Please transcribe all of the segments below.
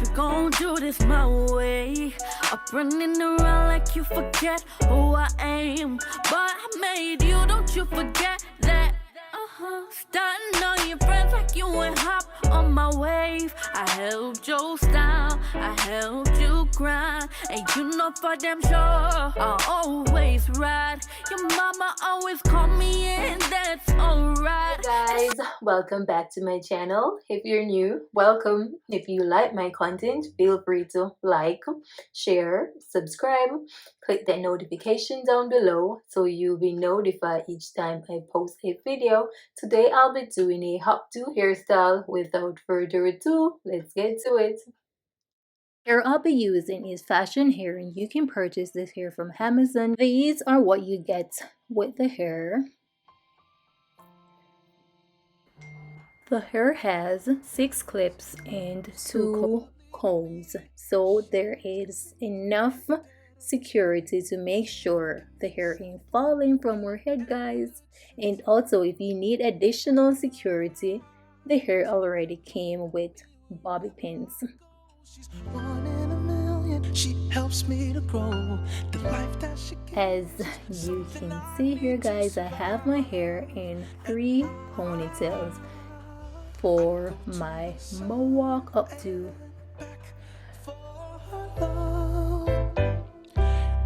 we gon' do this my way. Up running around like you forget who I am. But I made you, don't you forget that. Starting on your friends like you ain't hop on my wave. I helped your style, I helped you grind. And you know for damn sure I'll always ride. Your mama always call me in, that's alright. Hey guys, welcome back to my channel. If you're new, welcome. If you like my content, feel free to like, share, subscribe, click that notification down below so you'll be notified each time I post a video. Today I'll be doing a hop-to hairstyle. Without further ado, let's get to it. Hair I'll be using is fashion hair, and you can purchase this hair from Amazon. These are what you get with the hair. The hair has 6 clips and 2 combs, so there is enough security to make sure the hair ain't falling from your head, guys. And also, if you need additional security, the hair already came with bobby pins. She's 1 in a million. She helps me to grow the life that she As you can see here, guys, I have my hair in 3 ponytails for my Mohawk up to.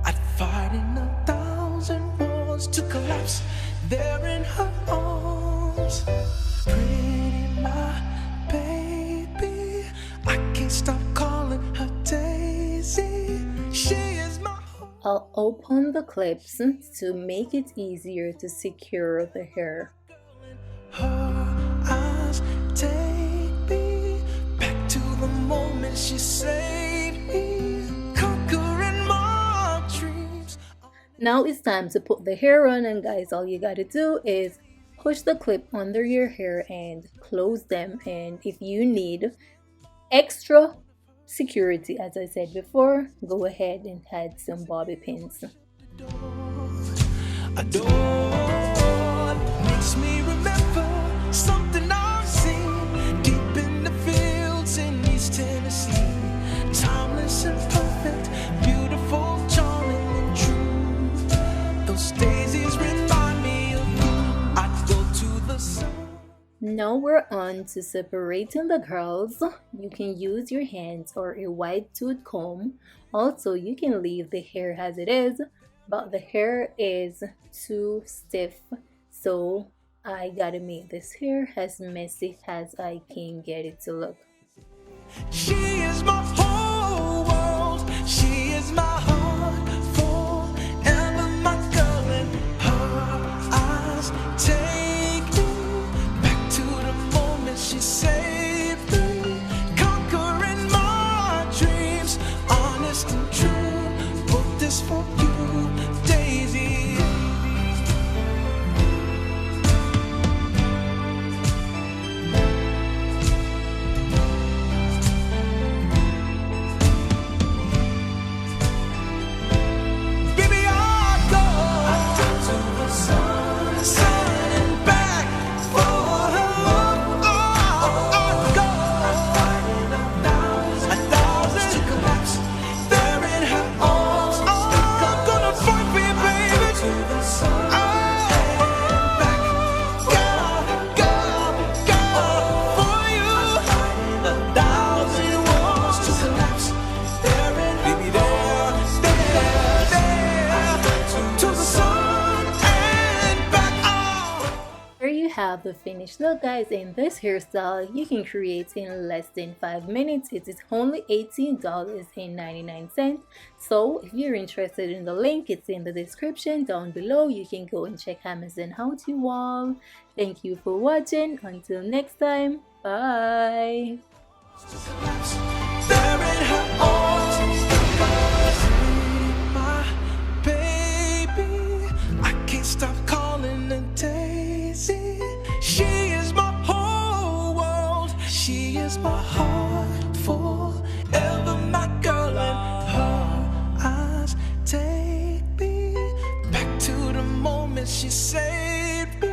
I'd fight in 1,000 wars to collapse there in her arms. Pretty my baby, I can't stop calling her Daisy. She is my home. I'll open the clips to make it easier to secure the hair. Her eyes take me back to the moment she saved me, conquering my dreams. Now it's time to put the hair on, and guys, all you gotta do is push the clip under your hair and close them. And if you need extra security, as I said before, go ahead and add some bobby pins. Adored makes me remember something I've seen deep in the fields in East Tennessee. Timeless and perfect, beautiful, charming and true. Those daisies remind me of you. I'd go to the sun. Now we're on to separating the curls. You can use your hands or a wide tooth comb. Also, you can leave the hair as it is, but the hair is too stiff, so I gotta make this hair as messy as I can get it to look. She is my whole world. She is my heart forever, my girl, and her eyes take me back to the moment she saved me, conquering my dreams, honest and true. Put this for you, Daisy. Baby, I'll go to the sun and back for her. I'll go 1,000 to collapse there in her arms. I'm gonna fight for you, baby. To the sun and back, go for you. 1,000 wars to collapse there in her arms. To the sun and back. Here you have the finished look, guys, and this hairstyle you can create in less than 5 minutes. It is only $18.99. So if you're interested in the link, it's in the description down below. You can go and check Amazon how-to wall. Thank you for watching. Until next time, bye. There in her arms, my baby, I can't stop calling her Daisy. She is my whole world. She is my heart.